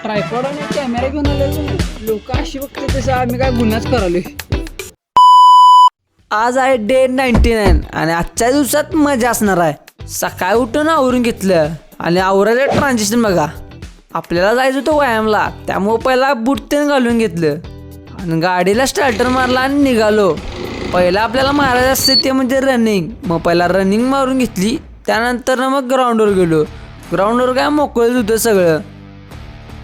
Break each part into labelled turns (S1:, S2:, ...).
S1: Tripod आणि camera घेऊन आलेलो लोक अशी बघते तसं आम्ही काय गुन्हाच करालोय.
S2: आज आहे डे 99 आणि आजच्या दिवसात मजा असणार आहे. सकाळी उठून आवरून घेतलं आणि आवरायचं ट्रान्झिशन बघा. आपल्याला जायचं होतं व्यायामला, त्यामुळं पहिला बूट तेन घालून घेतलं आणि गाडीला स्टार्टर मारला आणि निघालो. पहिला आपल्याला मारायचं असते ते म्हणजे रनिंग. मग पहिला रनिंग मारून घेतली, त्यानंतर मग ग्राउंडवर गेलो. ग्राउंडवर काय मोकळंच होतं सगळं.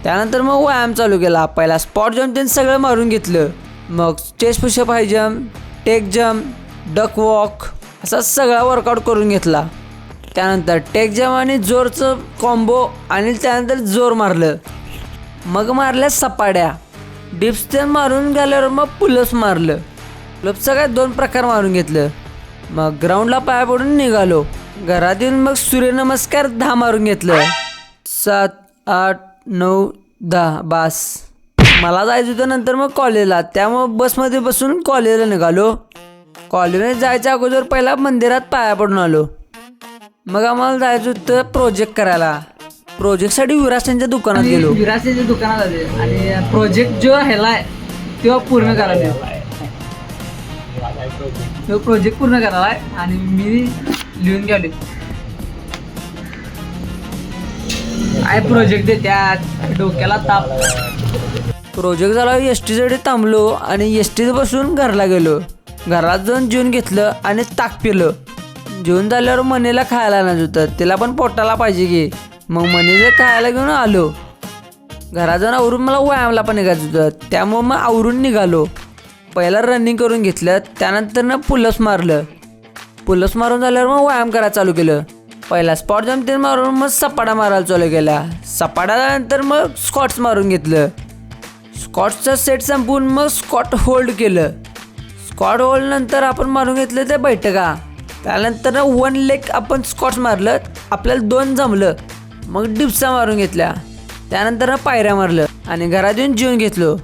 S2: त्यानंतर मग व्यायाम चालू केला. पहिला स्पॉट जम्प त्यांनी सगळं मारून घेतलं. मग chest pushup, high jump, tuck jump, duck walk असा सगळा वर्कआउट करून घेतला. त्यानंतर टेक जम्प आणि जोरचं कॉम्बो आणि त्यानंतर जोर मारलं. मग मारल्या सपाड्या, डिप्स ते मारून गेल्यावर मग पुलअप्स मारलं. पुलअप्सचं काय 2 प्रकार मारून घेतलं. मग ग्राउंडला पाया पडून निघालो. घरात येऊन मग सूर्यनमस्कार 10 मारून घेतलं. 7, 8, 9, 10 बास. मला जायचं होतं नंतर मग कॉलेजला, त्यामुळं बसमध्ये बसून कॉलेजला निघालो. कॉलेजमध्ये जायच्या अगोदर पहिला मंदिरात पाया पडून आलो. मग आम्हाला जायचं होतं प्रोजेक्ट करायला. प्रोजेक्टसाठी विरासांच्या दुकानात गेलो.
S1: विरासच्या दुकानात आले आणि प्रोजेक्ट जो ह्याला आहे तो पूर्ण करायला तो प्रोजेक्ट पूर्ण करायला आहे आणि मी लिहून गेले काय प्रोजेक्ट देत्यात डोक्याला ताप.
S2: प्रोजेक्ट झाला एसटीसाठी थांबलो आणि एसटीत बसून घरला गेलो. घरात जाऊन जेवून घेतलं आणि ताक पिलं. जेवून झाल्यावर मनीला खायला आणायचं होतं, तिला पण पोटाला पाहिजे की. मग मनीला खायला घेऊन आलो. घरात जाऊन आवरून मला व्यायामला पण निघायचं होतं, त्यामुळं मग आवरून निघालो. पहिला रनिंग करून घेतलं, त्यानंतर पुलअप्स मारलं. पुलअप्स मारून झाल्यावर मग व्यायाम करायला चालू केलं. पहिला स्पॉट जम्प ते मारून मग सपाटा मारायला चालू केला. सपाटानंतर मग स्कॉट्स मारून घेतलं. स्कॉट्सचा सेट संपवून मग स्कॉट होल्ड केलं. स्कॉट होल्ड नंतर आपण मारून घेतलं ते बैठका. त्यानंतर 1 लेग आपण स्कॉट्स मारलं, आपल्याला 2 जमलं. मग डिप्सा मारून घेतल्या. त्यानंतर पायऱ्या मारलं आणि घरात येऊन जेवून घेतलो.